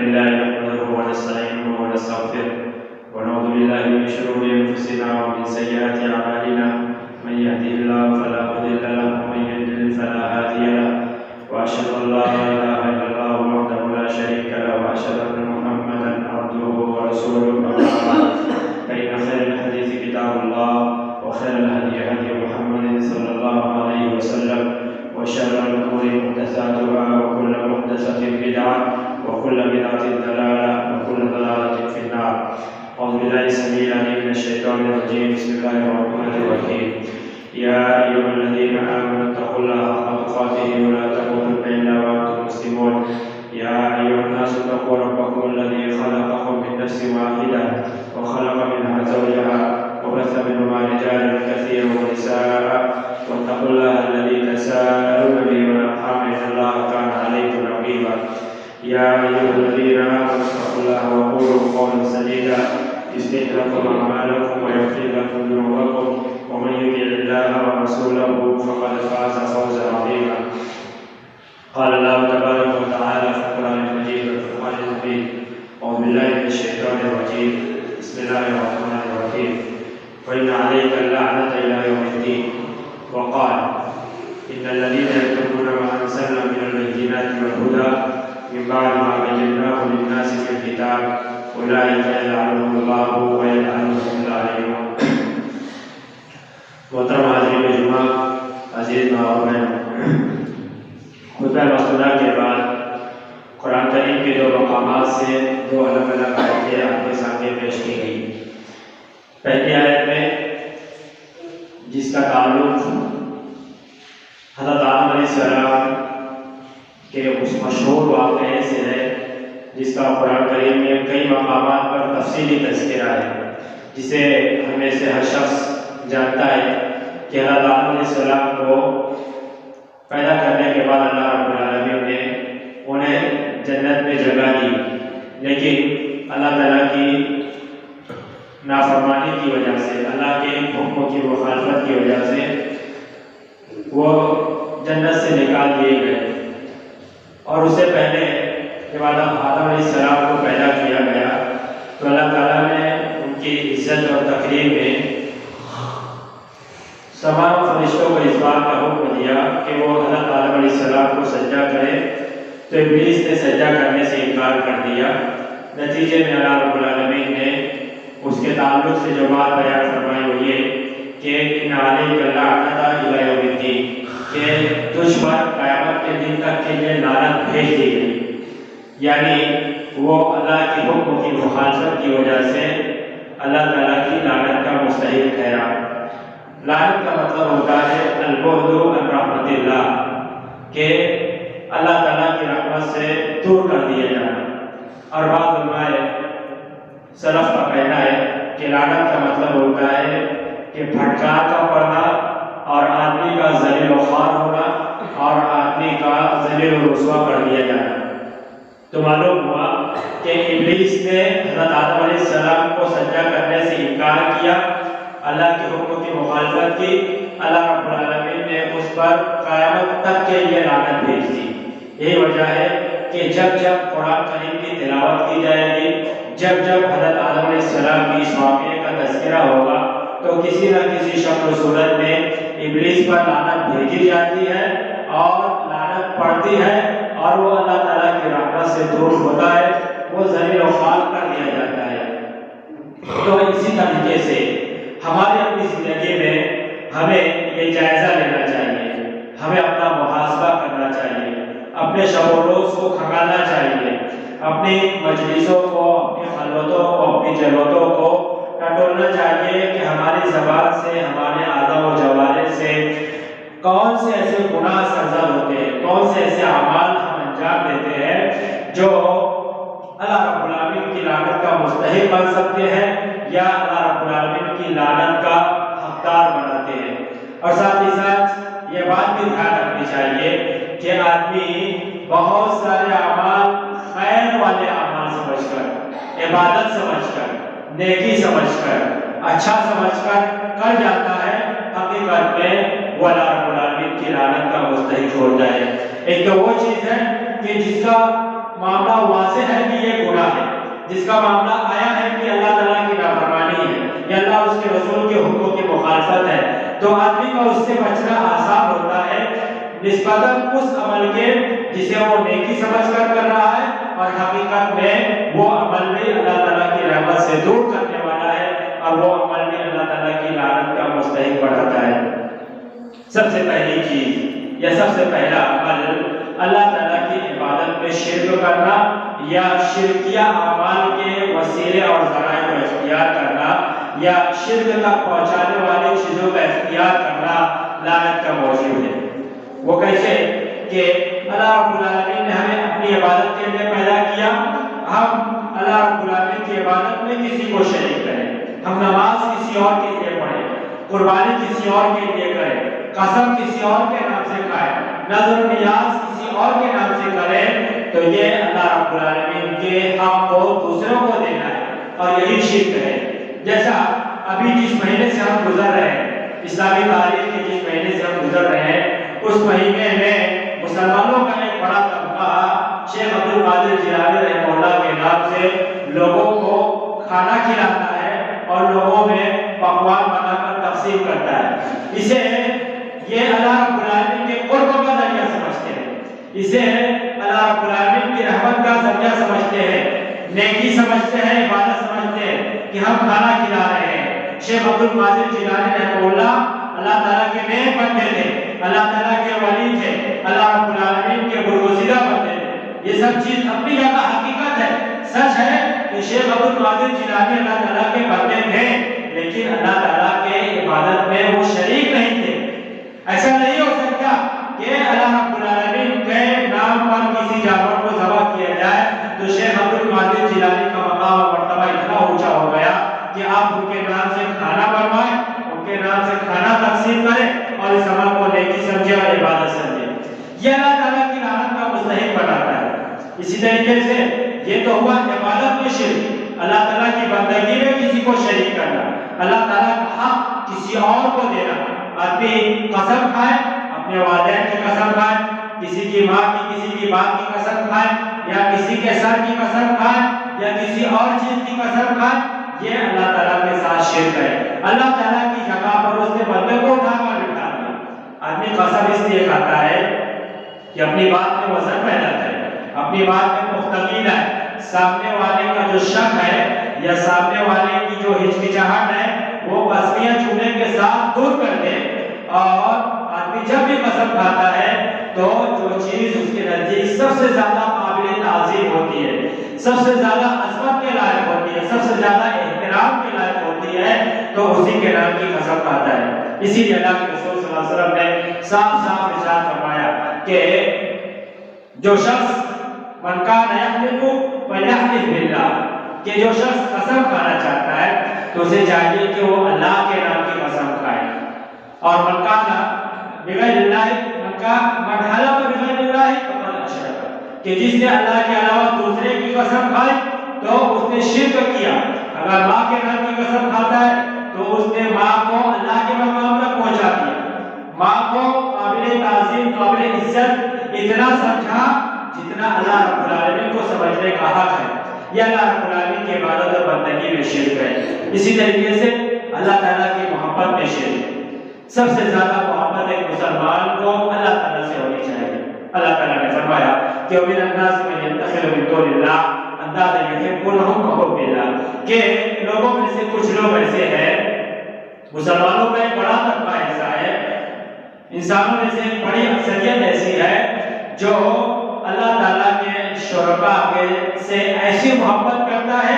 لله نحمده ونستعينه ونستغفره ونعوذ بالله من شرور أنفسنا ومن سيئات أعمالنا من يهده الله فلا مضل له ومن يضلل فلا هادي له وأشهد أن لا إله إلا الله وحده لا شريك له وأشهد أن محمدا عبده ورسوله أما بعد فإن خير الحديث كتاب الله وخير الهدي هدي محمد صلى الله عليه وسلم وشر الأمور محدثاتها وكل محدثة بدعة وكل بدعة ضلالة وكل ضلالة في النار. أعوذ بالله السميع العليم من الشيطان الرجيم. بسم الله الرحمن الرحيم. يا أيها الذين آمنوا اتقوا الله حق تقاته ولا تموتن إلا وأنتم مسلمون. يا أيها الناس اتقوا ربكم الذي خلقكم من نفس واحدة وخلق منها زوجها وبث منهما رجالا كثيرا ونساء واتقوا الله الذي تساءلون به والأرحام إن الله كان عليكم رقيبا. يا أيها الذين آمنوا اتقوا الله وقولوا قولا سديدا يصلح لكم أعمالكم ويغفر لكم ذنوبكم ومن يطع الله ورسوله فقد فاز فوزا عظيما. قال الله تبارك وتعالى في القرآن المجيد والفرقان الحميد. أعوذ بالله من الشيطان الرجيم. بسم الله الرحمن الرحيم. وإن عليك اللعنة إلى يوم الدين. وقال إن الذين يكتمون ما أنزلنا من البينات والهدى من بعد ما بيناه للناس في الكتاب أولئك يلعنهم الله ويلعنهم اللاعنون. محترم حاضرین جمعہ، عزیز ماں اور بہنوں، خطبہ مسئلہ کے بعد قرآن کریم کے دو مقامات سے دو الگ الگ آیتیں آپ کے سامنے پیش کی گئی. پہلی آیت میں جس کا تعلق حضرت آدم علیہ السلام کے اس مشہور واقعے سے ہے، جس کا قرآن کریم میں کئی مقامات پر تفصیلی تذکرہ ہے، جسے ہمیں سے ہر شخص جانتا ہے کہ حضرت آدم علیہ السلام کو پیدا کرنے کے بعد اللہ رب العالمین نے انہیں جنت میں جگہ دی، لیکن اللہ تعالیٰ کی نافرمانی کی وجہ سے، اللہ کے حکموں کی مخالفت کی وجہ سے وہ جنت سے نکال دیے گئے. اور اس سے پہلے جب آدم علیہ السلام کو پیدا کیا گیا تو اللہ تعالیٰ نے ان کی عزت اور تقریم میں تمام فرشتوں کو اس بات کا حکم دیا کہ وہ حضرت آدم علیہ السلام کو سجدہ کرے، تو ابلیس نے سجدہ کرنے سے انکار کر دیا. نتیجے میں اللہ رب العالمین نے اس کے تعلق سے جو بات بیان فرمائی وہ یہ کہ ان علیک اللعنۃ الی یوم الدین، کہ تجھ پر قیامت کے دن تک کے لیے لعنت بھیج دی گئی. یعنی وہ اللہ کے حکم کی مخالفت کی وجہ سے اللہ تعالیٰ کی لعنت کا مستحق ٹھہرا. لعنت کا مطلب ہوتا ہے البعد عن رحمت اللہ، کہ اللہ تعالیٰ کی رحمت سے دور کر دیا جانا. اور بعض علماء سلف کا کہنا ہے کہ لعنت کا مطلب ہوتا ہے کہ پھٹکار کا پڑنا اور آدمی کا ذلیل و خوار ہونا اور آدمی کا ذلیل و رسوا کر دیا جانا. تو معلوم ہوا کہ ابلیس نے حضرت آدم علیہ السلام کو سجدہ کرنے سے انکار کیا، اللہ کے حکم کی مخالفت کی. اللہ رب العالمین نے اس پر قیامت تک کے لیے لعنت بھیج دی. یہی وجہ ہے کہ جب جب قرآن کریم کی تلاوت کی جائے گی، جب جب حضرت آدم علیہ السلام کی اس واقعے کا تذکرہ ہوگا تو کسی نہ کسی شکل و صورت میں ابلیس پر لعنت بھیجی جاتی ہے اور لعنت پڑتی ہے اور وہ اللہ تعالیٰ کی رحمت سے دور ہوتا ہے، وہ ذلیل و خوار کر دیا جاتا ہے. تو اسی طریقے سے ہماری اپنی زندگی میں ہمیں یہ جائزہ لینا چاہیے، ہمیں اپنا محاسبہ کرنا چاہیے، اپنے شب و روز کو کھنگالنا چاہیے، اپنی مجلسوں کو، اپنی خلوتوں کو، اپنی جلوتوں کو ٹٹولنا چاہیے کہ ہماری زبان سے، ہمارے اعضاء و جوارح سے کون سے ایسے گناہ سرزد ہوتے ہیں، کون سے ایسے اعمال ہم انجام دیتے ہیں جو اللہ رب العالمین کی لعنت کا مستحق بن سکتے ہیں یا اللہ رب العالمین کی لعنت کا حقدار بناتے ہیں. اور ساتھ ہی ساتھ یہ بات بھی دھیان رکھنی چاہیے کہ آدمی بہت سارے اعمال خیر والے اعمال سمجھ کر، عبادت سمجھ کر، نیکی سمجھ کر، اچھا سمجھ کر کر جاتا ہے، حقیقت میں وہ اللہ رب العالمین کی لعنت کا مستحق ہوتا ہے. ایک تو وہ چیز ہے کہ جس کا معاملہ واضح ہے کہ یہ جس کا معاملہ آیا ہے کہ اللہ تعالیٰ کی نافرمانی ہے یا اللہ اس کے رسول کے حکموں کی مخالفت ہے، تو آدمی کا اس سے بچنا آسان ہوتا ہے نسبتاً اس عمل کے جسے وہ نیکی سمجھ کر کر رہا ہے، اور حقیقت میں وہ عمل بھی اللہ تعالیٰ کی رحمت سے دور کرنے والا ہے، اور وہ عمل بھی اللہ تعالیٰ کی لعنت کا مستحق بڑھاتا ہے۔ سب سے پہلی چیز یا سب سے پہلا عمل اللہ تعالیٰ کی عبادت میں شرک کرنا یا شرکیہ اعمال کے وسیلے اور ذرائع کو اختیار کرنا یا شرک تک پہنچانے والی چیزوں کا اختیار کرنا لعنت کا موضوع ہے۔ وہ کیسے کہ اللہ رب العالمین نے ہمیں اپنی عبادت کے لیے پیدا کیا، ہم اللہ رب العالمین کی عبادت میں کسی کو شریک کریں، ہم نماز کسی اور کے لیے پڑھیں، قربانی کسی اور کے لیے کریں، قسم کسی اور کے نام سے کھائیں، نذر و نیاز کسی اور کے نام سے کریں، تو یہ اللہ رب العالمین کے حق کو دوسروں کو دینا ہے، اور یہی شرک ہے۔ جیسا ابھی جس مہینے سے ہم گزر رہے ہیں، اسلامی تاریخ کے جس مہینے سے ہم گزر رہے ہیں، اس مہینے میں مسلمانوں کا ایک بڑا طبقہ شیخ عبد القادر جیلانی رحمہ اللہ کے نام سے لوگوں کو کھانا کھلاتا ہے اور لوگوں میں پکوان بنا کر تقسیم کرتا ہے۔ اسے یہ اللہ رب العالمین کے قرب کا ذریعہ سمجھتے ہیں، اسے اللہ رب العالمین کی رحمت کا ذریعہ سمجھتے ہیں، نیکی سمجھتے ہیں، عبادت سمجھتے ہیں کہ ہم کھانا کھلا رہے ہیں۔ شیخ عبد القادر جیلانی رحمہ اللہ تعالیٰ کے نیک بندے تھے، اللہ تعالیٰ کے ولی تھے، اللہ رب العالمین کے برگزیدہ بندے تھے۔ یہ سب چیز اپنی جگہ حقیقت ہے، سچ ہے کہ شیخ عبد القادر جیلانی اللہ تعالیٰ کے بندے تھے، لیکن اللہ تعالیٰ کے عبادت میں وہ شریک نہیں تھے۔ ایسا نہیں ہو سکتا کہ اللہ رب العالمین کے نام پر کسی جانور کو ذبح کیا جائے تو شیخ عبد القادر جیلانی کا مقام اور مرتبہ اتنا اونچا ہو گیا کہ آپ ان کے نام سے کھانا بنوائیں، ان کے نام سے کھانا تقسیم کریں اور اس عمل کو نیکی سمجھے اور عبادت سمجھے۔ یہ اللہ تعالیٰ کی لعنت کا مستحق بناتا ہے۔ اسی طریقے سے یہ تو ہوا عبادت میں شرک، اللہ تعالیٰ کی بندگی میں کسی کو شریک کرنا، اللہ تعالیٰ کا حق کسی اور کو دینا۔ آدمی قسم کھائے، اپنے والدین کی قسم کھائے، کسی کی ماں کی کسی کی باپ کی قسم کھائے، یا کسی کے سر کی قسم کھائے، یا کسی اور چیز کی قسم کھائے، یہ اللہ تعالیٰ کے ساتھ شرک ہے۔ اللہ تعالیٰ کی جگہ پر اس نے بندے کو اٹھا کر بٹھا دیا۔ آدمی قسم اس لیے کھاتا ہے کہ اپنی بات میں وزن پیدا کرے، اپنی بات میں پختگی لائے، سامنے والے کا جو شک ہے یا سامنے والے کی جو ہچکچاہٹ ہے وہ قسمیاں چھوڑنے کے ساتھ دور کر دے۔ اور آدمی جب بھی قسم کھاتا ہے تو جو چیز اس کے نزدیک سب سے زیادہ قابل تعظیم ہوتی ہے، سب سے زیادہ عظمت کے لائق ہوتی ہے، سب سے زیادہ احترام کے لائق ہوتی ہے، تو اسی کے نام کی قسم کھاتا ہے۔ اسی لیے اللہ کے رسول صلی اللہ علیہ وسلم نے صاف صاف ارشاد فرمایا کہ جو شخص من کان یحلف فلیحلف باللہ، کہ جو شخص قسم کھانا چاہتا ہے تو اسے چاہیے کہ وہ اللہ کے نام کی قسم کھائے، اور من کان بغیر اللہ، من حلف بغیر اللہ فقد اشرک، کہ جس نے اللہ کے علاوہ دوسرے کی قسم کھائی تو اس نے شرک کیا۔ اگر ماں کے نام کی قسم کھاتا ہے تو اس نے ماں کو اللہ کے مقام تک پہنچا دیا، ماں کو قابل تعظیم قابل عزت اتنا سمجھا جتنا اللہ رب العالمین کو سمجھنے کا حق ہے۔ یہ اللہ رب العالمین کی عبادت اور بندگی میں شرک ہے۔ اسی طریقے سے اللہ تعالیٰ کی محبت میں شرک، سب سے زیادہ محبت ایک مسلمان کو اللہ تعالیٰ سے ہونی چاہیے۔ اللہ تعالیٰ نے فرمایا کہ وَمِنَ النَّاسِ مَن يَتَّخِذُ مِن دُونِ اللَّهِ اندازہ يُحِبُّونَهُمْ كَحُبِّ اللَّهِ، کہ لوگوں میں سے کچھ لوگ ایسے ہیں، مسلمانوں کا ایک بڑا طبقہ ایسا ہے، انسانوں میں سے ایک بڑی اکثریت ایسی ہے جو اللہ تعالیٰ کے شرکاء سے ایسی محبت کرتا ہے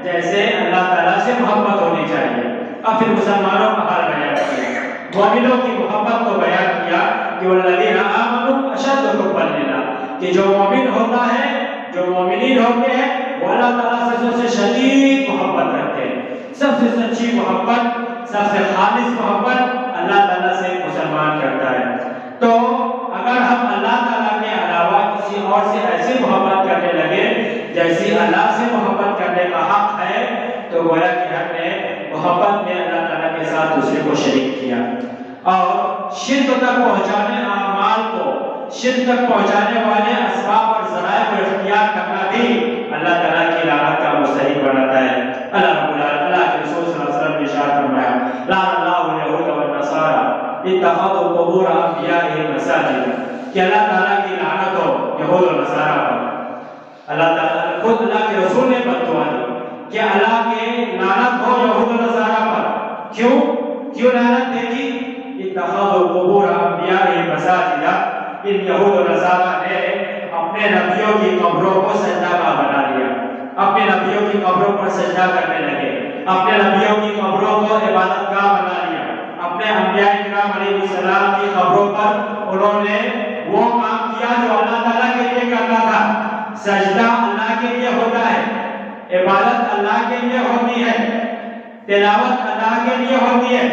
جیسے اللہ تعالیٰ سے محبت ہونی چاہیے۔ اب پھر مسلمانوں کا حال بیان کیا، مومنوں کی محبت کو بیان کیا کہ والذین آمنوا اشد حبا للہ، کہ جو مومن ہوتا ہے، جو مومنین ہوتے ہیں وہ اللہ تعالیٰ سے سب سے شدید محبت رکھتے ہیں، سب سے سچی محبت، سب سے خالص محبت اللہ تعالیٰ سے مسلمان کرتا ہے۔ تو اگر ہم اللہ تعالیٰ کے علاوہ کسی اور سے ایسی محبت کرنے لگے جیسی اللہ سے محبت کرنے کا حق ہے تو گویا کہ ہم نے محبت میں اللہ تعالیٰ کے ساتھ دوسرے کو شریک کیا۔ اور شرک تک پہنچانے اعمال کو، شرک تک پہنچانے والے اسباب اور ذرائع کو اختیار کرنا بھی اللہ تعالیٰ کی لعنت کا کہ اللہ تعالیٰ کی لعنت ہو یہود و نصارہ پر. اللہ تعالیٰ خود اللہ کے رسول نے بد دعا دی کہ اللہ کے لعنت ہو یہود و نصارہ پر. کیوں لعنت دیکھی؟ اتخذوا قبور انبیاء مساجد. ان یہود و نصارہ نے اپنے نبیوں کی قبروں کو سجدہ گاہ بنا لیا، اپنے نبیوں کی قبروں پر سجدہ کرنے لگے، اپنے نبیوں کی قبروں کو عبادت گاہ بنا لیا، اپنے انبیاء کرام علیہ السلام کی قبروں پر انہوں نے وہ کام کیا جو اللہ تعالیٰ کے لیے کرنا تھا. سجدہ اللہ کے لیے ہوتا ہے، عبادت اللہ کے لیے ہوتی ہے، تلاوت اللہ کے لیے ہوتی ہے.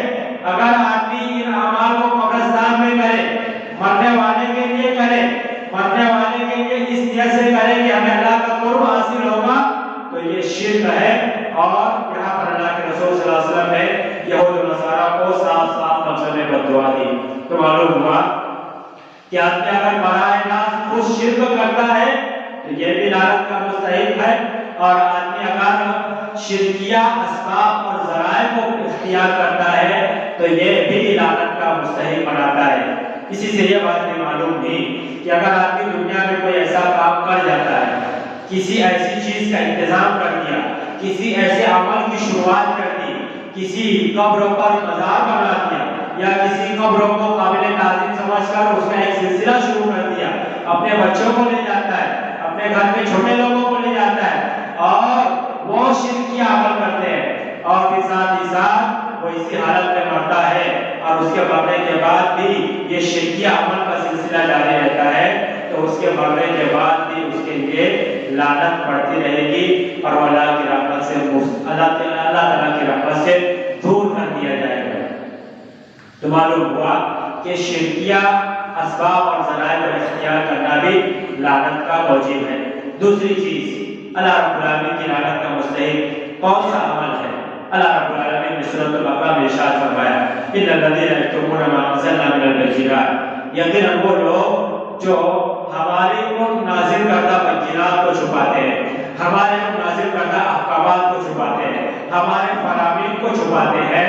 اگر آدمی ان اعمال کو قبرستان میں کرے، مرنے والے کے لیے کرے، مرنے والے کے لیے اس نیت سے کرے کہ ہمیں اللہ کا قرب حاصل ہوگا، تو یہ شرک ہے. اور یہاں پر اللہ کے رسول صلی اللہ علیہ وسلم نے یہود و نصارہ کو صاف لفظ میں بد دعا دی. تو معلوم ہوا کہ آدمی اگر براہ راست خود شرک کرتا ہے تو یہ بھی لعنت کا مستحق ہے، اور آدمی اگر شرکیہ اسباب اور ذرائع کو اختیار کرتا ہے تو یہ بھی لعنت کا مستحق بناتا ہے. اسی سے یہ بات بھی معلوم ہوئی کہ اگر آدمی دنیا میں کوئی ایسا کام کر جاتا ہے، کسی ایسی چیز کا انتظام کر دیا، کسی ایسے عمل کی شروعات کر دی، کسی قبر پر مزار بنا دیا، یا کسی قبر کو قابل تعظیم سمجھ کر اس کا ایک سلسلہ شروع کر دیا، اپنے بچوں کو لے جاتا ہے، اپنے گھر میں چھوٹے لوگوں کو لے جاتا ہے اور وہ شرکیہ عمل کرتے ہیں، اور پھر ساتھ ہی ساتھ وہ اسی حالت میں مرتا ہے اور اس کے مرنے کے بعد بھی یہ شرکیہ عمل کا سلسلہ جاری رہتا ہے، تو اس کے مرنے کے بعد بھی اس کے لیے لعنت پڑتی رہے گی اور اللہ کی رحمت سے اللہ تعالیٰ کی رحمت سے دور کر دیا جائے گا. تو معلوم ہوا کہ شرکیہ اسباب اور ذرائع کو اختیار کرنا بھی لعنت کا موجب ہے. دوسری چیز، اللہ رب العالمین کی لعنت کا مستحق کون سا عمل ہے؟ اللہ رب العالمین نے سورۃ البقرہ میں ارشاد فرمایا ان الذین یکتمون ما انزلنا من البینات، یقیناً وہ لوگ جو ہمارے کو نازل کردہ بینات کو چھپاتے ہیں، ہمارے کو نازل کردہ احکامات کو چھپاتے ہیں، ہمارے فرامین کو چھپاتے ہیں،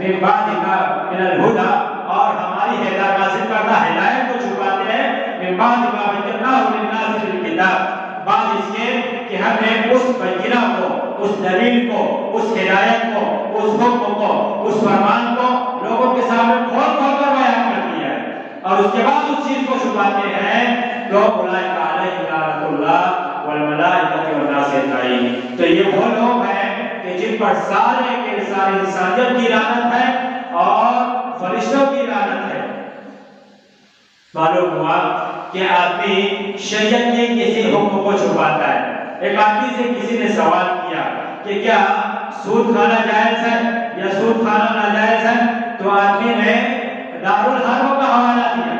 من بعد من الہدی، اور ہماری ہدایت نازل کردہ ہدایت کو چھپاتے ہیں، من بعد ما بیناہ للناس فی الکتاب، بعد اس کے کہ ہم نے اس بینہ کو، اس دلیل کو، اس ہدایت کو، اس حکم کو، اس فرمان کو لوگوں کے سامنے کھول کر بیان کر دیا ہے، اور اس کے بعد اس چیز کو چھپاتے ہیں. تو اولئک علیہم لعنۃ اللہ والملائکۃ والناس اجمعین. تو یہ وہ لوگ ہیں کہ جن پر سارے کے سارے انسانیت کی لعنت ہے اور فرشتوں کی لعنت ہے. معلوم ہوا کہ آدمی شریعت کے کسی حکم کو چھپاتا ہے. ایک آدمی سے کسی نے سوال کیا کہ کیا سود کھانا جائز ہے یا سود کھانا ناجائز ہے؟ تو آدمی نے دارالحرب کا حوالہ دیا.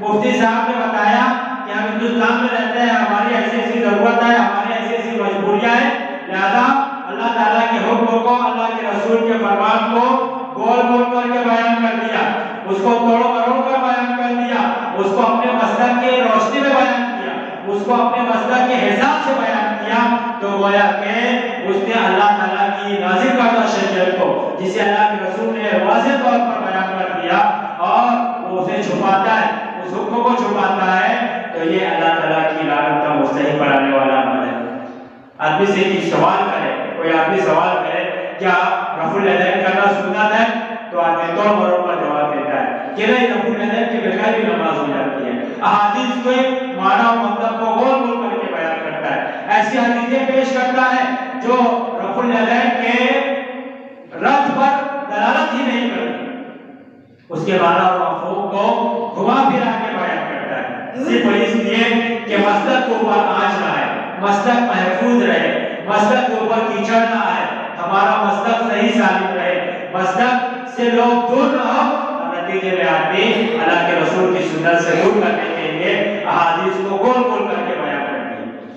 مفتی صاحب نے بتایا کہ ہم ہندوستان میں رہتے ہیں، ہماری ایسی ضرورت ہے، ہماری ایسی مجبوریاں ہیں، لہذا اللہ تعالیٰ کے حکم کو، اللہ کے رسول کے فرمان کو گول کر کے بیان کر دیا، اس کو توڑ مروڑ کر بیان کر دیا، اس کو اپنے مسلک کے روشنی میں بیان کیا، اس کو اپنے مسلک کے حساب سے بیان کیا. تو گویا کہ اس نے اللہ تعالیٰ کی نازل کردہ شریعت کو، جسے اللہ کے رسول نے واضح طور پر بیان کر دیا، اور وہ اسے چھپاتا ہے، اس حکم کو چھپاتا ہے، تو یہ اللہ تعالیٰ کی لعنت کا مستحق بنانے والا عمل ہے. آدمی سے کوئی سوال کرے، کوئی آدمی سوال کرے کیا رفع الیدین کرنا سنت ہے؟ تو آدمی توڑ مروڑ کا جواب دیتا ہے کہ نہیں، رفع الیدین کے بغیر بھی نماز ہو جاتی ہے. احادیث کے معنی و مطلب کو گول کر کے بیان کرتا ہے، ایسی حدیثیں پیش کرتا ہے جو رفع الیدین کے رد پر دلالت ہی نہیں کرتی، اس کے معنی اور مفہوم کو گھما پھرا کے بیان کرتا ہے، صرف اس لیے کہ مسلک کے اوپر آنچ نہ آئے، مسلک محفوظ رہے، مسلک کے اوپر کیچڑ نہ آئے، ہمارا مسلک صحیح ثابت رہے، مسلک سے لوگ دور نہ ہو، اور نتیجے میں آدمی اللہ کے رسول کی سنت سے دور کرنے کے لیے احادیث کو گول کر کے بیان کرتی ہے.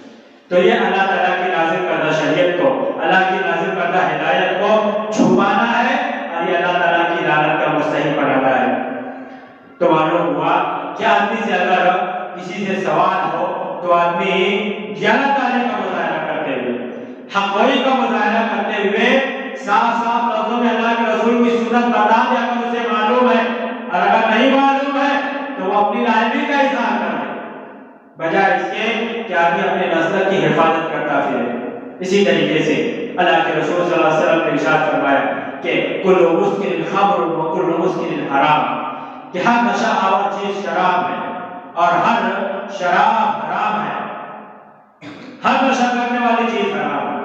تو یہ اللہ تعالیٰ کی نازل کردہ شریعت کو، اللہ کی نازل کردہ ہدایت کو چھپانا ہے، اور یہ اللہ تعالیٰ کی لعنت کا مستحق بنانا ہے. تو معلوم ہوا کہ آدمی سے اگر کسی سے سوال ہو تو آدمی دیانتداری کا مظاہرہ کرتے ہوئے، حق گوئی کا مظاہرہ کرتے ہوئے صاف لفظوں میں اللہ کے رسول کی سنت بتا دے اگر اسے معلوم ہے، اور اگر نہیں معلوم ہے تو وہ اپنی رائے بھی کی حفاظت کرتا پھرے۔ اسی طریقے سے اللہ کے رسول صلی اللہ علیہ وسلم نے ارشاد فرمایا کہ کل مسکر خمر و کل مسکر حرام، کہ ہر نشہ آور چیز شراب ہے اور ہر شراب حرام ہے، ہر نشہ کرنے والی چیز حرام ہے۔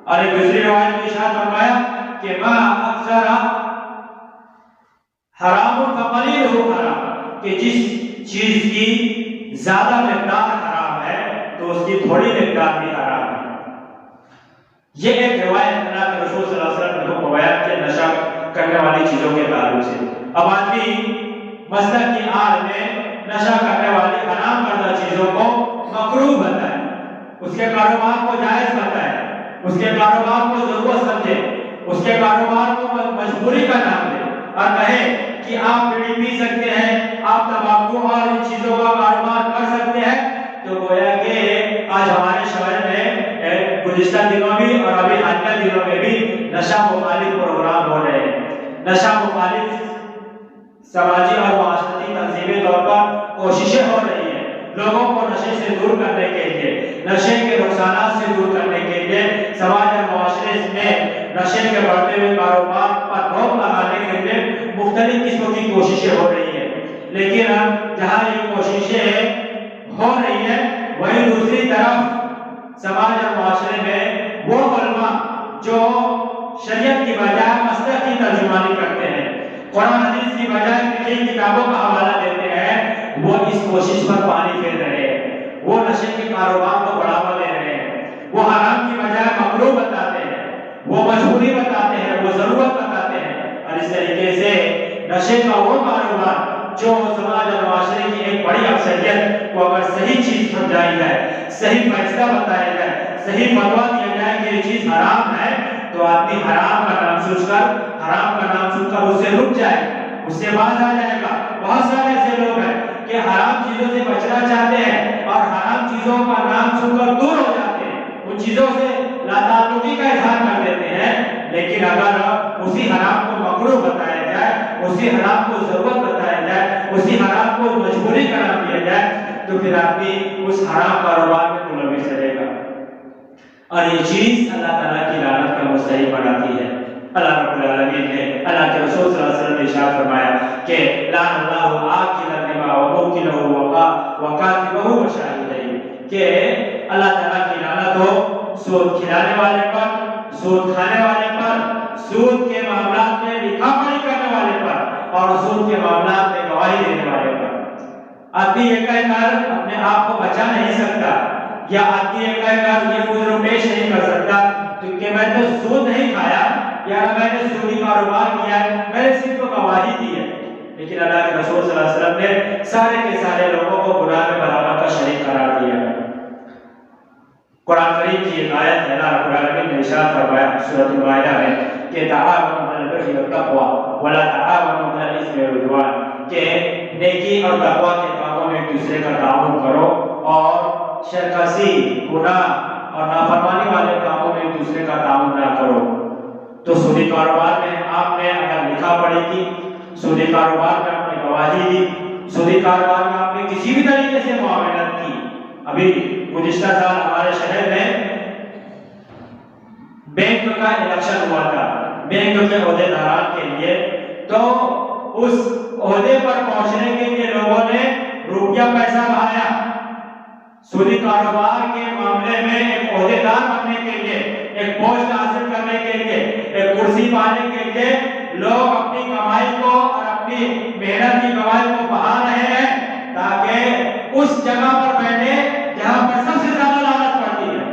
اور ایک دوسری روایت میں ارشاد فرمایا کہ ما اکثر حرام فقلیل حرام، کہ جس چیز کی زیادہ مقدار حرام ہے تو اس کی تھوڑی مقدار بھی حرام ہے۔ یہ ایک روایت اللہ کے رسول صلی اللہ علیہ وسلم نے حکم بیان کہ نشہ کرنے والی چیزوں کے تعلق سے۔ اب آدمی مسلک کی آڑ میں نشہ کرنے والی حرام کردہ چیزوں کو مکروہ بتائے، اس کے کاروبار کو جائز بتائے، اس کے کاروبار کو ضرورت سمجھے، اس کے کاروبار کو مجبوری کا نام دے اور کہے کہ آپ بیڑی پی سکتے ہیں، آپ تمباکو اور ان چیزوں کا کاروبار کر سکتے ہیں، تو گویا کہ آج ہمارے شہر میں گزشتہ دنوں بھی اور ابھی حالیہ دنوں میں بھی نشہ مخالف پروگرام ہو رہے ہیں۔ نشہ مخالف سماجی اور معاشرتی تنظیمی طور پر کوششیں ہو رہی ہیں لوگوں کو نشے سے دور کرنے کے لیے، نشے کے نقصانات سے دور کرنے کے لیے، سماج اور معاشرے میں نشے کے بڑھتے ہوئے کاروبار پر روک لگانے کے لیے مختلف قسم کی کوششیں ہو رہی ہیں۔ لیکن جہاں یہ کوششیں ہو رہی ہیں وہیں دوسری طرف سماج اور معاشرے میں وہ علماء جو شریعت کی بجائے مسلک کی ترجمانی کرتے ہیں، قرآن حدیث کی بجائے فقہی کتابوں کا حوالہ دیتے ہیں، وہ اس کوشش پر پانی پھیر رہے ہیں، وہ نشے کے کاروبار کو بڑھاوا دے رہے ہیں، وہ حرام کی بجائے مکروہ بتاتے ہیں، وہ مجبوری بتاتے ہیں، وہ ضرورت بتاتے ہیں، اور اس طریقے سے نشے کا وہ کاروبار جو سماج اور معاشرے کی ایک بڑی اکثریت کو اگر صحیح چیز سمجھائی جائے، صحیح فیصلہ بتایا جائے، صحیح فتویٰ دیا جائے کہ یہ چیز حرام ہے، تو آدمی حرام کا نام سوچ کر اس سے رک جائے، اس سے باز آ جائے گا۔ بہت سارے ایسے لوگ ہیں کہ حرام چیزوں سے بچنا چاہتے ہیں اور حرام چیزوں کا نام سن کر دور ہو جاتے ہیں، ان چیزوں سے لا تعلقی کا اظہار کر دیتے ہیں۔ لیکن اگر اسی حرام کو مکروہ بتایا جائے، اسی حرام کو ضرورت بتایا جائے، اسی حرام کو مجبوری قرار دیا جائے، تو پھر آدمی اس حرام کاروبار میں ملوث رہے گا، اور یہ چیز اللہ تعالیٰ کی لعنت کا مستحق بناتی ہے۔ اللہ رب العالمین نے اللہ کے رسول صلی اللہ علیہ وسلم نے ارشاد فرمایا کہ لعن اللہ آکل الربا وموکلہ وکاتبہ وشاہدہ، کہ اللہ تعالیٰ کی لعنت ہو سود کھلانے والے پر، سود کھانے والے پر، سود کے معاملات میں لکھا پڑھی کرنے والے پر، اور سود کے معاملات میں گواہی دینے والے پر۔ آدمی یہ کہہ کر اپنے آپ کو بچا نہیں سکتا، یا آدمی یہ کہہ کر یہ عذر پیش نہیں کر سکتا کہ میں تو سود نہیں کھایا یا میں نے سودی کاروبار کیا ہے، میں نے صرف تو گواہی دی ہے۔ لیکن اللہ کے رسول صلی اللہ علیہ وسلم نے سارے کے سارے لوگوں کو گناہ میں برابر کا شریک قرار دیا۔ قرآن کریم کی ایک آیت ہے، اللہ رب العالمین نے ارشاد فرمایا سورۃ المائدہ میں کہ تعاونوا علی البر والتقوی ولا تعاونوا علی الاثم والعدوان، کہ نیکی اور تقوی کے کاموں میں ایک دوسرے کا تعاون کرو اور شرکسی، گناہ اور نافرمانی والے کاموں میں ایک دوسرے کا تعاون نہ کرو۔ تو سودی کاروبار میں آپ نے اگر لکھا پڑھی کی، سودی کاروبار میں آپ نے گواہی دی، سودی کاروبار میں آپ نے کسی بھی طریقے سے معاونت کی۔ ابھی گزشتہ سال ہمارے شہر میں بینک کا الیکشن ہوا تھا، بینک کے عہدے داران کے لیے، تو اس عہدے پر پہنچنے کے لیے لوگوں نے روپیہ پیسہ بہایا۔ سودی کاروبار کے معاملے میں ایک عہدے دار بننے کے لیے، ایک پوسٹ حاصل کرنے کے لیے، ایک کرسی پانے کے لیے لوگ اپنی کمائی کو اور اپنی محنت کی کمائی کو بہا رہے ہیں تاکہ اس جگہ پر بیٹھے جہاں پر سب سے زیادہ لعنت پڑتی ہے۔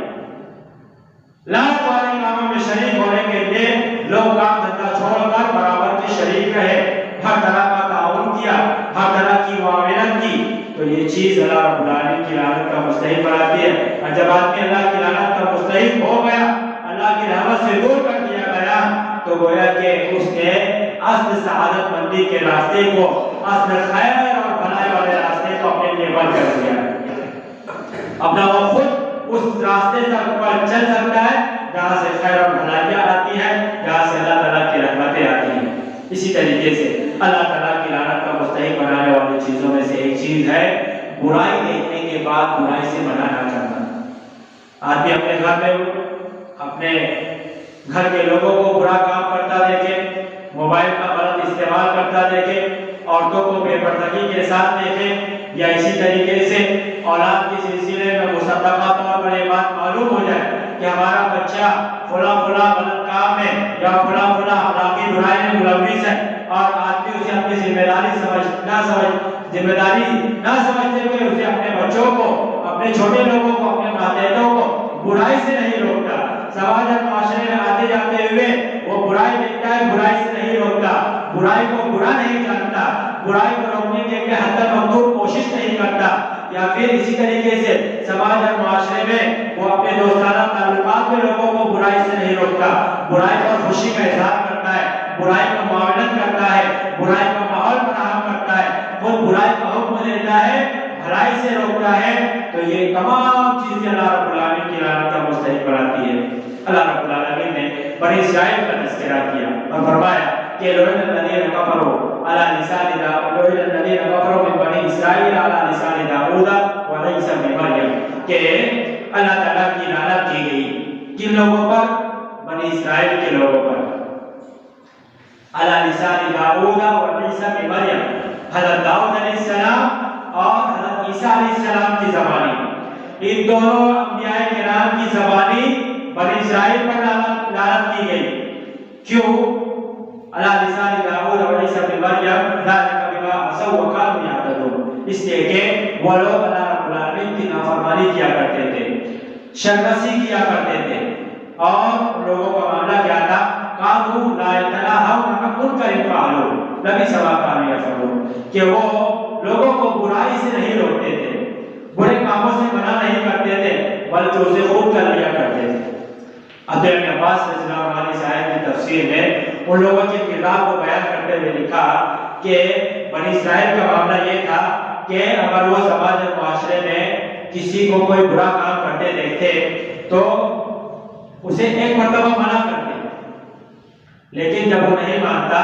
لعنت والے کاموں میں شریک ہونے کے لیے لوگ کام دھندا چھوڑ کر برابر کے شریک رہے، ہر طرح کا تعاون کیا، ہر طرح کی معاونت کی، تو یہ چیز اللہ رب العالمین کی لعنت کا مستحق بناتی ہے۔ اور جب آدمی اللہ کی لعنت کا مستحق ہو گیا، اللہ کی رحمت سے دور کر دیا گیا، تو گویا کہ اس نے اصل سعادت مندی کے راستے کو، اصل خیر اور بھلائی والے راستے کو اپنے لیے بند کر دیا۔ اپنا وہ خود اس راستے پر چل سکتا ہے جہاں سے خیر اور بھلائیاں آتی ہیں، جہاں سے اللہ تعالیٰ کی رحمتیں آتی ہیں۔ اسی طریقے سے اللہ تعالیٰ کی لعنت کا مستحق بنانے والی چیزوں میں سے ایک چیز ہے برائی دیکھنے کے بعد برائی سے منع نہ کرنا۔ آدمی اپنے گھر میں اپنے گھر کے لوگوں کو برا کام کرتا دیکھے، موبائل کا غلط استعمال کرتا دیکھے، عورتوں کو بے پردگی کے ساتھ دیکھے، یا اسی طریقے سے اولاد کے سلسلے میں مصدقہ طور پر یہ بات معلوم ہو جائے کہ ہمارا بچہ فلاں غلط کام میں یا فلاں اخلاقی برائی میں ملوث ہے، اور آدمی اسے اپنی ذمہ داری نہ سمجھتے ہوئے اسے اپنے بچوں کو، اپنے چھوٹے لوگوں کو، اپنے ماتحتوں کو برائی سے نہیں روکتا، سماج اور معاشرے میں آتے جاتے ہوئے وہ برائی دیکھتا ہے، برائی سے نہیں روکتا، برائی کو برا نہیں جانتا، برائی کو روکنے کے لیے حتی المقدور کوشش نہیں کرتا، یا پھر اسی طریقے سے سماج اور معاشرے میں وہ اپنے دوستانہ تعلقات میں لوگوں کو برائی سے نہیں روکتا، برائی پر خوشی کا اظہار کرتا ہے، برائی کو معاونت کرتا ہے، برائی کا ماحول فراہم کرتا ہے، خود برائی کا حکم دیتا ہے، بھلائی سے روکتا ہے، تو یہ تمام چیزیں اللہ رب العالمین کی لعنت کا مستحق بناتی ہے۔ اللہ رب العالمین نے بنی اسرائیل کا تذکرہ کیا اور فرمایا کہ لعن الذین کفروا علی لسان داؤد، لعن الذین کفروا من بنی اسرائیل علی لسان داؤد وعیسی ابن مریم، کہ اللہ تعالیٰ کی لعنت کی گئی کن لوگوں پر؟ بنی اسرائیل کے لوگوں پر، علی لسان داؤد وعیسی ابن مریم، حضرت داؤد علیہ السلام اور حضرت عیسیٰ علیہ السلام کی زبانی، ان دونوں انبیاء کرام کی زبانی بنی اسرائیل پر لعنت کی گئی۔ کیوں؟ علی لسان داؤد اور عیسیٰ ابن مریم ذالک بما عصوا وکانوا یعتدون، اس لیے کہ وہ لوگ اللہ رب العالمین کی نافرمانی کیا کرتے تھے، شرکسی کیا کرتے تھے، اور لوگوں کا معاملہ کیا تھا؟ قالوا لا يتناهون عن منکر فعلوه لبئس ما كانوا يفعلون، کہ وہ لوگوں کو برائی سے نہیں روکتے تھے، برے کاموں سے منع نہیں کرتے تھے، بلکہ اسے خوب کر لیا کرتے تھے۔ عبداللہ بن عباس رضی اللہ عنہ اس آیت کی تفسیر میں ان لوگوں کے کردار کو بیان کرتے ہوئے لکھا کہ بنی اسرائیل کا معاملہ یہ تھا کہ اگر وہ سماج اور معاشرے میں کسی کو کوئی برا کام کرتے دیکھتے تو اسے ایک مرتبہ منع کرتے، لیکن جب وہ نہیں مانتا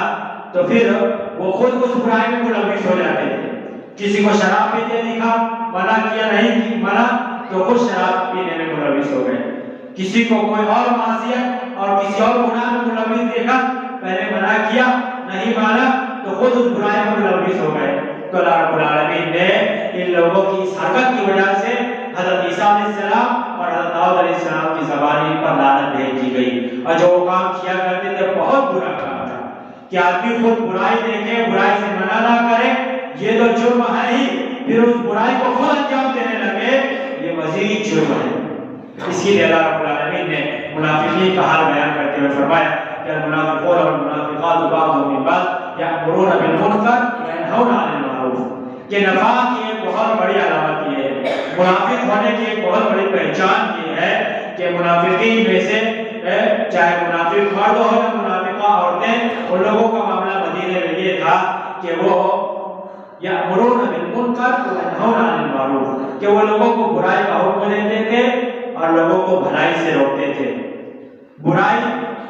تو پھر وہ خود اس برائی میں ملوث ہو جاتے تھے۔ کسی کو شراب پیتے دکھا، منع کیا نہیں منع تو خود شراب پینے میں ملوث ہو گئے، کسی کو کوئی اور معصیت اور کسی اور گناہ میں ملوث دیکھا، پہلے منع کیا نہیں مانا تو خود اس برائی میں ملوث ہو گئے۔ تو اللہ رب العالمین نے ان لوگوں کی اس حرکت کی وجہ سے حضرت عیسیٰ علیہ السلام اور حضرت داؤد علیہ السلام کی زبانی پر لعنت بھیج دی گئی، اور جو وہ کام کیا کرتے تھے بہت برا کام تھا کہ آدمی خود برائی دیکھے، برائی سے منع نہ کرے، یہ تو جرم ہے ہی، پھر اس برائی کو خود انجام دینے لگے، یہ مزید جرم ہے۔ اسی لیے اللہ رب العالمین نے منافقین کا حال بیان کرتے ہوئے فرمایا کہ المنافقون والمنافقات بعضهم من بعض یأمرون بالمنکر وینہون عن المعروف، کہ نفاق کی ایک بہت بڑی علامت یہ ہے، منافق ہونے کی ایک بہت بڑی پہچان یہ ہے کہ منافقین میں سے چاہے منافق مرد ہو یا منافقہ عورتیں، ان لوگوں کا معاملہ مدینے میں یہ تھا کہ وہ یأمرون بالمنکر وینہون عن المعروف، کہ وہ لوگوں کو برائی کا حکم دیتے تھے اور لوگوں کو بھلائی سے روکتے تھے۔ برائی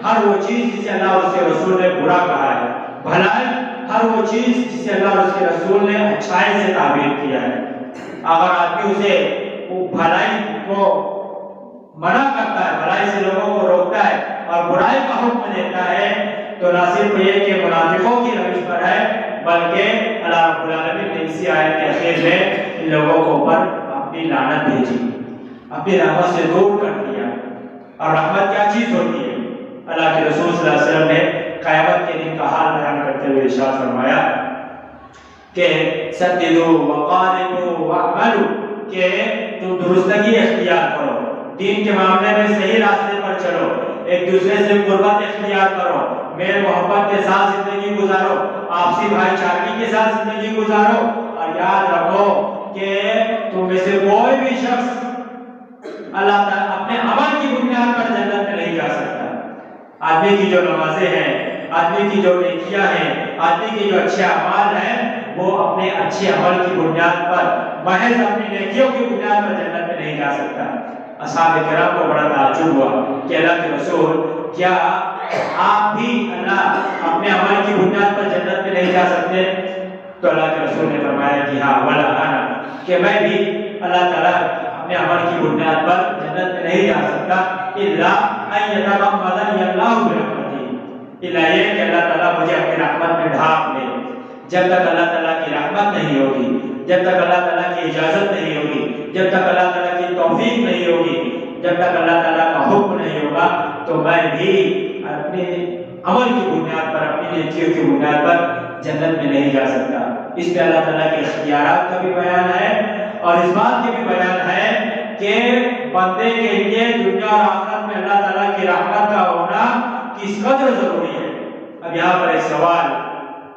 ہر وہ چیز جسے اللہ اور اس کے رسول نے برا کہا ہے، بھلائی ہر وہ چیز جسے اللہ اور اس کے رسول نے اچھائی سے تعبیر کیا ہے۔ اگر آدمی اسے بھلائی کو منع کرتا ہے، بھلائی سے لوگوں کو روکتا ہے اور برائی کا حکم دیتا ہے، تو نہ صرف یہ کہ منافقوں کی روش پر ہے، بلکہ اللہ رب العالمین نے اسی آیت کے اخیر میں ان لوگوں کو اوپر اپنی لعنت بھیجی، اپنی رحمت سے دور کر دیا۔ اور رحمت کیا چیز ہوتی ہے؟ اللہ کے رسول صلی اللہ علیہ وسلم نے قیامت کے دن کا حال بیان کرتے ہوئے ارشاد فرمایا کہ سددوا وقاربوا واعملوا، کہ تم درستگی اختیار کرو، دین کے معاملے میں صحیح راستے پر چلو، ایک دوسرے سے قربت اختیار کرو، میل محبت کے ساتھ زندگی گزارو، آپسی بھائی چارگی کے ساتھ زندگی گزارو، اور یاد رکھو کہ تم میں سے کوئی بھی شخص اللہ تعالیٰ اپنے عمل کی بنیاد پر جنت میں نہیں جا سکتا۔ آدمی کی جو نمازیں ہیں، آدمی کی جو نیکیاں ہیں، آدمی کے جو اچھے اعمال ہیں، وہ اپنے اچھے عمل کی بنیاد پر، محض اپنی نیکیوں کی بنیاد پر جنت میں نہیں جا سکتا۔ اصحاب کرام کو بڑا تعجب ہوا کہ اللہ کے رسول، کیا آپ بھی اللہ اپنے عمل کی بنیاد پر جنت میں نہیں جا سکتے؟ تو اللہ کے رسول نے فرمایا کہ ہاں ولا انا، کہ میں بھی اللہ تعالیٰ اپنے عمل کی بنیاد پر جنت میں نہیں جا سکتا الا ان یتغمدنی اللہ برحمتہ، الا یہ کہ اللہ تعالیٰ مجھے اپنی رحمت میں ڈھانپ لے۔ جب تک اللہ تعالیٰ کی رحمت نہیں ہوگی، جب تک اللہ تعالیٰ کی اجازت نہیں ہوگی، جب تک اللہ تعالیٰ کی توفیق نہیں ہوگی، جب تک اللہ تعالیٰ کا حکم نہیں ہوگا، تو میں بھی اپنے عمل کی بنیاد پر، اپنی نیکیوں کی بنیاد پر جنت میں نہیں جا سکتا۔ اس پہ اللہ تعالیٰ کے اختیارات کا بھی بیان ہے اور اس بات کی بھی بیان ہے کہ بندے کے لیے دنیا اور آخرت میں اللہ تعالیٰ کی رحمت کا ہونا کس قدر ضروری ہے۔ اب یہاں پر ایک سوال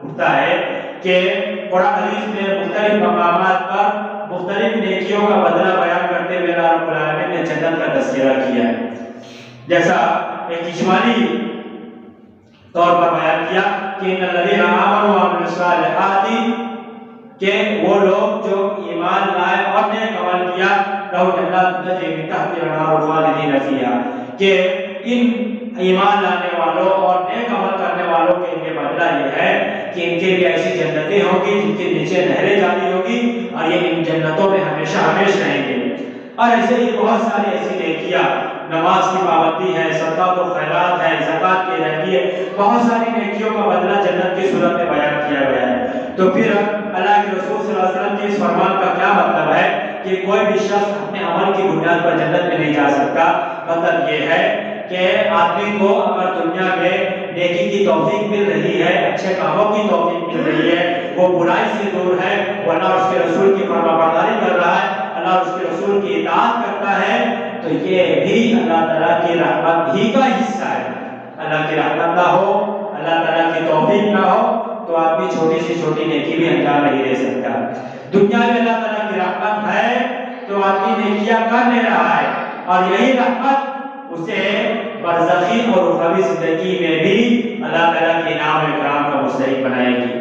اٹھتا ہے کہ قرآن حدیث میں مختلف مقامات پر مختلف نیکیوں کا بدلہ بیان کرتے ہوئے اللہ رب العالمین نے جنت کا تذکرہ کیا ہے۔ جیسا ایک اجمالی طور پر بیان کیا کہ ان الذین آمنوا وعملوا الصالحات، کہ وہ لوگ جو ایمان لائے اور نیک عمل کیا، لہم جنات تجری من تحتہا الانہار خالدین فیہا، کہ ان ایمان لانے والوں اور نیک عمل کرنے والوں کے لیے بدلہ یہ ہے کہ ان کے لیے ایسی جنتیں ہوں گی جن کے نیچے نہریں جاری ہوگی اور یہ ان جنتوں میں ہمیشہ ہمیشہ رہیں گے۔ اور ایسے ہی بہت ساری ایسی نیکیاں، نماز کی پابندی ہے، صدقات و خیرات ہے، زکوٰۃ کی ادائیگی ہے، بہت ساری نیکیوں کا بدلہ جنت کی صورت میں بیان کیا گیا ہے۔ تو پھر اللہ کے رسول صلی اللہ علیہ وسلم کے اس فرمان کا کیا مطلب ہے کہ کوئی بھی شخص اپنے عمل کی بنیاد پر جنت میں نہیں جا سکتا؟ مطلب یہ ہے کہ آدمی کو اگر دنیا میں نیکی کی توفیق مل رہی ہے، اچھے کاموں کی توفیق مل رہی ہے، وہ برائی سے دور ہے، وہ اللہ اور اس کے رسول کی فرما برداری کر رہا ہے، اللہ اور اس کے رسول کی اطاعت کرتا ہے، تو یہ بھی اللہ تعالیٰ کی رحمت ہی کا حصہ ہے۔ اللہ کی رحمت نہ ہو، اللہ تعالیٰ کی توفیق نہ ہو تو آدمی چھوٹی سی چھوٹی نیکی بھی انجام نہیں دے سکتا۔ دنیا میں اللہ تعالیٰ کی رحمت ہے تو آدمی نیکیاں کر لے رہا ہے اور یہی رحمت اسے برزخی اور اخروی زندگی میں بھی اللہ تعالیٰ کے انعام و اکرام کا مستحق بنائے گی۔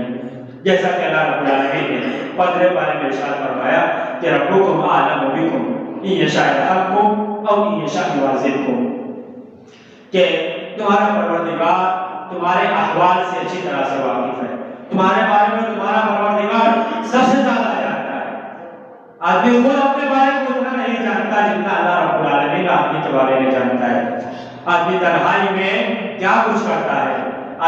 جیسا کہ اللہ رب العالمین نے پندرہ پارے میں ارشاد فرمایا کہ ربکم اعلم بکم ان یشاء یرحمکم او ان یشاء یعذبکم، کہ تمہارا پروردگار تمہارے احوال سے اچھی طرح سے واقف ہے، تمہارے بارے میں تمہارا پروردگار سب سے زیادہ جانتا ہے۔ آدمی خود اپنے بارے میں اتنا نہیں جانتا جتنا اللہ رب العالمین آدمی کے بارے میں جانتا ہے۔ آدمی تنہائی میں کیا کچھ کرتا ہے،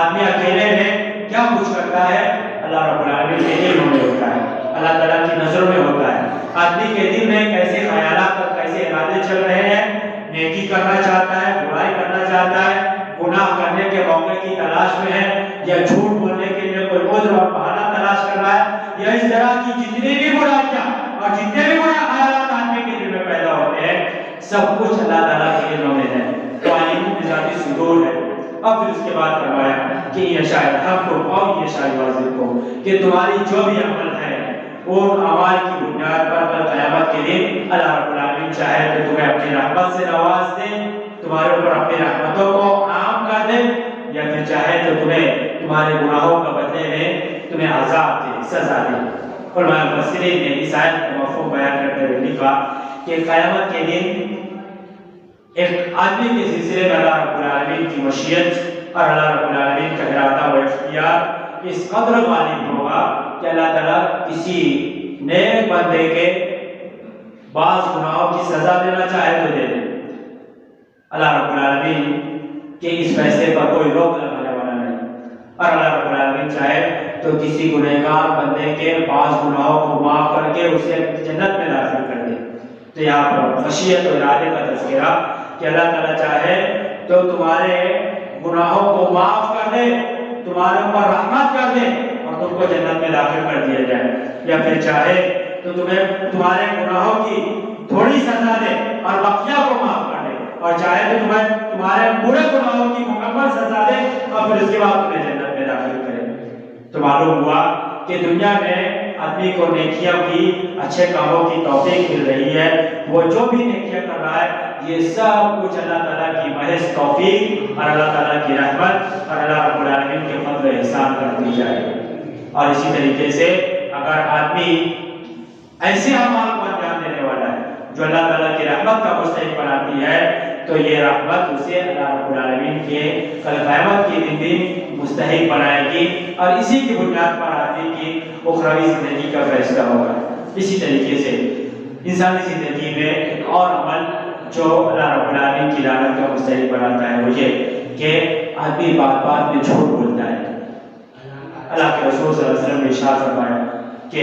آدمی اکیلے میں کیا کچھ کرتا ہے، اللہ رب العالمین کے علم میں ہوتا ہے، اللہ تعالیٰ کی نظروں میں ہوتا ہے۔ آدمی کے دل میں کیسے خیالات اور کیسے ارادے چل رہے ہیں، نیکی کرنا چاہتا ہے، برائی کرنا چاہتا ہے، گناہ کرنے کے موقع کی تلاش میں ہے، یا جھوٹ بولنے کے لیے کوئی عذر اور بہانہ تلاش کر رہا ہے، یا اس طرح کی جتنی بھی برائیاں اور جتنے بھی برے خیالات آدمی کے دل میں پیدا ہوتے ہیں، سب کچھ اللہ تعالیٰ کے علم میں ہے، تو علیم بذات صدور ہے۔ اب پھر اس کے بعد فرمایا کہ یہ شاید حق کو اور یہ شاید واضح کو، کہ تمہاری جو بھی عمل ہے ان اعمال کی بنیاد پر کل قیامت کے دن اللہ رب العالمین چاہے تو تمہیں اپنی رحمت سے نواز دے، تمہارے اوپر اپنی رحمتوں کو عام کر دے، یا پھر چاہے تو تمہیں تمہارے گناہوں کا بدلے میں تمہیں عذاب دے، سزا دے۔ علماء مفسرین نے اس آیت کا مفہوم بیان کرتے ہوئے لکھا کہ قیامت کے دن ایک آدمی کے سلسلے میں اللہ رب العالمین کی مشیت اور اللہ رب العالمین کا ارادہ و اختیار اس قدر غالب ہوگا کہ اللہ تعالیٰ کسی نیک بندے کے بعض گناہوں کی سزا دینا چاہے تو دے دے۔ اللہ رب العالمین کے اس فیصلے پر کوئی روک لگانے والا نہیں، اور اللہ رب العالمین چاہے تو کسی گنہگار بندے کے بعض گناہوں کو معاف کر کے اسے جنت میں داخل کر دے۔ تو یہاں پر خشیت اور ارادے کا تذکرہ کہ اللہ تعالیٰ چاہے تو تمہارے گناہوں کو معاف کر دے، تمہارے اوپر رحمت کر دے اور تم کو جنت میں داخل کر دیا جائے، یا پھر چاہے تو تمہیں تمہارے گناہوں کی تھوڑی سزا دے اور بقیہ کو معاف کر دے، اور چاہے تو تمہیں تمہارے پورے گناہوں کی مکمل سزا دے اور پھر اس کے بعد تمہیں جنت میں داخل کرے۔ تو معلوم ہوا کہ دنیا میں آدمی کو نیکیوں کی، اچھے کاموں کی توفیق مل رہی ہے، وہ جو بھی نیکیاں کر رہا ہے یہ سب کچھ اللہ تعالیٰ کی محض توفیق اور اللہ تعالیٰ کی رحمت اور اللہ رب العالمین کے فضل و احسان کر دی جائے۔ اور اسی طریقے سے اگر آدمی ایسے اعمال کو انجام دینے والا ہے جو اللہ تعالیٰ کی رحمت کا مستحق بناتی ہے، تو یہ رحمت اسے اللہ رب العالمین کے کل قیامت کے دن بھی مستحق بنائے گی، اور اسی کی بنیاد پر آدمی کی اخروی زندگی کا فیصلہ ہوگا۔ اسی طریقے سے انسانی زندگی میں ایک اور عمل جو اللہ رب العالمین کی لعنت کا مستحق بناتا ہے وہ یہ کہ آدمی بات بات میں جھوٹ بولتا ہے۔ اللہ کے رسول صلی اللہ علیہ وسلم نے ارشاد فرمایا کہ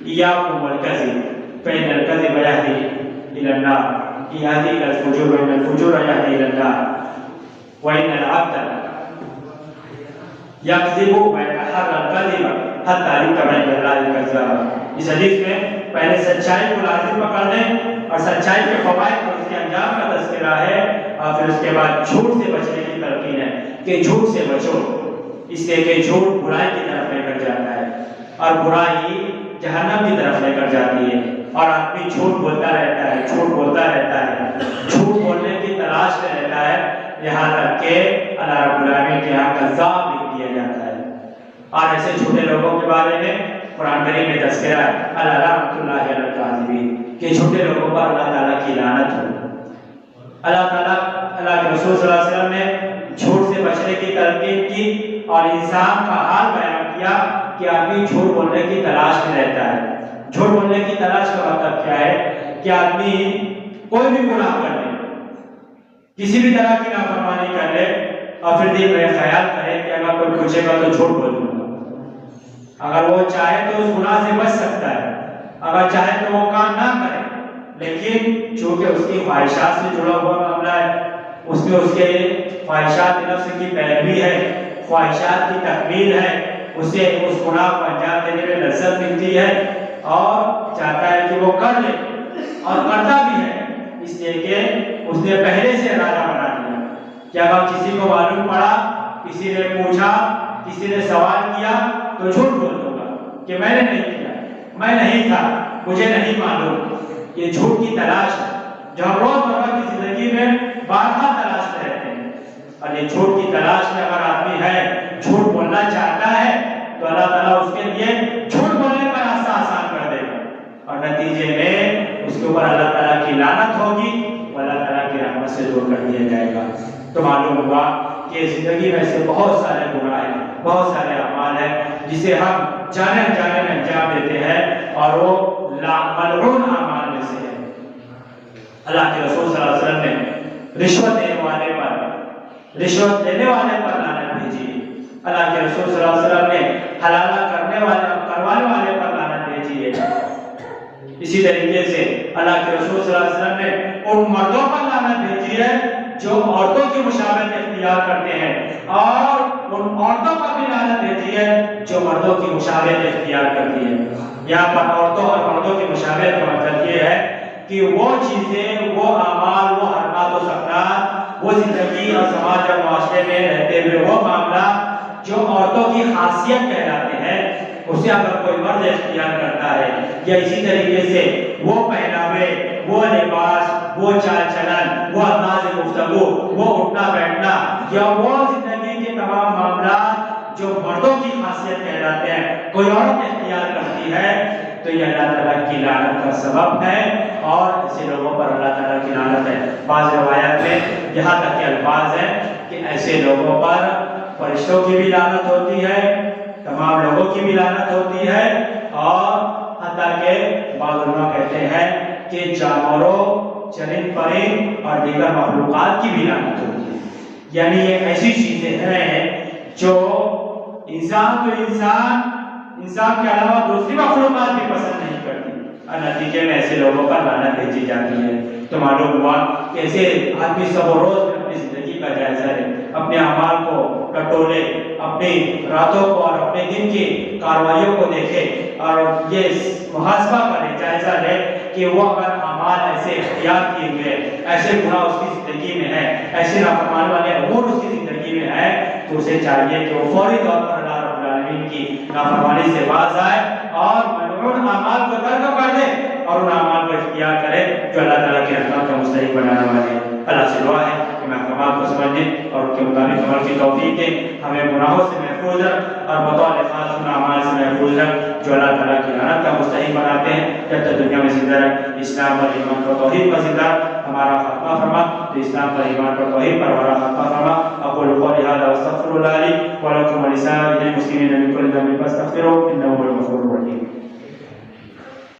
ایاکم والکذب فإن الکذب یہدی الی النار یہدی الی الفجور وإن الفجور یہدی الی النار وإن العبد یکذب ویتحری الکذب حتی یکتب عند اللہ کذابا۔ اس حدیث میں پہلے سچائی کو لازم پکڑ لیں اور سچائی کے فوائد اور اس کے انجام کا تذکرہ ہے، اور پھر اس کے بعد جھوٹ سے بچنے کی تلقین ہے کہ جھوٹ سے بچو، اس لیے کہ جھوٹ برائی کی طرف لے کر جاتا ہے اور برائی جہنم کی طرف لے کر جاتی ہے، اور آدمی جھوٹ بولتا رہتا ہے، جھوٹ بولتا رہتا ہے، جھوٹ بولنے کی تلاش میں رہتا ہے، یہاں تک کہ اللہ رب العالمین کے یہاں کذاب لکھ دیا جاتا ہے۔ اور ایسے جھوٹے لوگوں کے بارے میں قرآن کریم میں تذکرہ ہے اللہ رحمۃ اللہ علی الکاذبین کہ جھوٹے لوگوں پر اللہ تعالیٰ کی لعنت ہو۔ اللہ تعالیٰ اللہ کے رسول صلی اللہ علیہ وسلم نے جھوٹ سے بچنے کی تلقین کی اور انسان کا حال بیان کیا کہ آدمی جھوٹ بولنے کی تلاش میں رہتا ہے۔ جھوٹ بولنے کی تلاش کا مطلب کیا ہے کہ آدمی کوئی بھی گناہ کر لے، کسی بھی طرح کی نافرمانی کر لے اور پھر دل میں خیال کرے کہ اگر کوئی پوچھے گا تو جھوٹ بول دوں گا۔ اگر وہ چاہے تو اس گناہ سے بچ سکتا ہے، اگر چاہے تو وہ کام نہ کرے، لیکن چونکہ اس کی خواہشات سے جڑا ہوا معاملہ ہے، اس میں اس کے خواہشات نفس کی پیروی ہے، خواہشات کی تکمیل ہے، اسے اس گناہ کو انجام دینے میں لذت ملتی ہے اور چاہتا ہے کہ وہ کر لے اور کرتا بھی ہے، اس لیے کہ اس نے پہلے سے ارادہ بنا لیا کہ اگر کسی کو معلوم پڑا، کسی نے پوچھا، کسی نے سوال کیا تو جھوٹ بول دوں گا کہ میں نے نہیں کیا، میں نہیں تھا، مجھے نہیں معلوم۔ یہ جھوٹ کی تلاش ہے جو ہم روزمرہ کی زندگی میں بارہا تلاش رہتے ہیں، اور یہ جھوٹ کی تلاش میں اگر آدمی ہے، جھوٹ بولنا چاہتا ہے تو اللہ تعالیٰ اس کے لیے جھوٹ بولنے کا راستہ آسان کر دے گا، اور نتیجے میں اس کے اوپر اللہ تعالیٰ کی لعنت ہوگی اور اللہ تعالیٰ کی رحمت سے دور کر دیا جائے گا۔ تو معلوم ہوا کہ زندگی میں سے بہت سارے گناہ ہیں، بہت سارے اعمال ہیں جسے ہم جانے انجانے میں انجام دیتے ہیں اور وہ ملعون اعمال میں سے ہے۔ اللہ کے رسول صلی اللہ علیہ وسلم نے رشوت دینے والے پر، رشوت دینے والے پر لعنت بھیجی۔ اللہ کے رسول صلی اللہ علیہ وسلم نے حلالہ کروانے والے پر لعنت بھیجی ہے۔ اسی طریقے سے اللہ کے رسول صلی اللہ علیہ وسلم نے ان مردوں پر لعنت بھیجی ہے جو عورتوں کی مشابہت اختیار کرتے ہیں، اور ان عورتوں پر بھی لعنت بھیجی ہے جو مردوں کی مشابہت اختیار کرتی ہے۔ یہاں پر عورتوں اور مردوں کی مشابہت کا مطلب یہ ہے کہ وہ چیزیں، وہ اعمال، وہ حرکات و سکنات، وہ زندگی اور سماج اور معاشرے میں رہتے ہوئے وہ معاملات جو عورتوں کی خاصیت کہلاتے ہیں، اسے اگر کوئی مرد اختیار کرتا ہے، یا اسی طریقے سے وہ پہناوے، وہ لباس، وہ چال چلن، وہ انداز گفتگو، وہ اٹھنا بیٹھنا، یا وہ زندگی کے تمام معاملات جو مردوں کی خاصیت کہلاتے ہیں، کوئی عورت اختیار کرتی ہے تو یہ اللہ تعالیٰ کی لعنت کا سبب ہے، اور ایسے لوگوں پر اللہ تعالیٰ کی لعنت ہے۔ بعض روایات میں یہاں تک کے الفاظ ہیں کہ ایسے لوگوں پر فرشتوں کی بھی لعنت ہوتی ہے، تمام لوگوں کی بھی لعنت ہوتی ہے، اور حتیٰ کہ بعض علماء کہتے ہیں کہ جانوروں، چرند پرند اور دیگر مخلوقات کی بھی لعنت ہوتی ہے۔ یعنی یہ ایسی چیزیں ہیں جو انسان کے علاوہ دوسری مخلوقات بھی پسند نہیں کرتی، اور نتیجے میں ایسے لوگوں پر لعنت بھیجی جاتی ہے۔ تو معلوم ہوا کہ ایسے آدمی سب روز میں اپنی زندگی کا جائزہ لے، اپنے اعمال کو ٹٹولے، اپنی راتوں کو اور اپنے دن کی کاروائیوں کو دیکھے اور یہ محاسبہ کرے، جائزہ لے کہ وہ اگر اعمال ایسے اختیار کیے ہوئے، ایسے گناہ اس کی زندگی میں ہے، ایسے نافرمانی والے امور اس کی زندگی میں ہے، تو اسے چاہیے کہ وہ فوری طور پر اللہ رب العالمین کی نافرمانی سے باز آئے اور ملعون اعمال کو ترک کر دے اور ان اعمال کو اختیار کرے جو اللہ تعالیٰ کی رحمت کا مستحق بنانے والے ہیں۔ اللہ سے دعا ہے کہ محکمات کو سمجھنے اور ان کے مطابق عمل کی توفیق دے، ہمیں گناہوں سے محفوظ رکھ اور بطور خاص ان اعمال سے محفوظ رکھ جو اللہ تعالیٰ کی لعنت کا مستحق بناتے ہیں۔ جب تک دنیا میں زندہ رکھ، اسلام اور ایمان پر توحید پر زندہ رکھ، ہمارا خاتمہ فرما، تو اسلام پر ایمان پر توحید پر ہمارا خاتمہ فرما۔ اقول قولی ھذا واستغفر اللہ لی ولکم ولسائر المسلمین من کل ذنب فاستغفروہ انہ هو الغفور الرحیم۔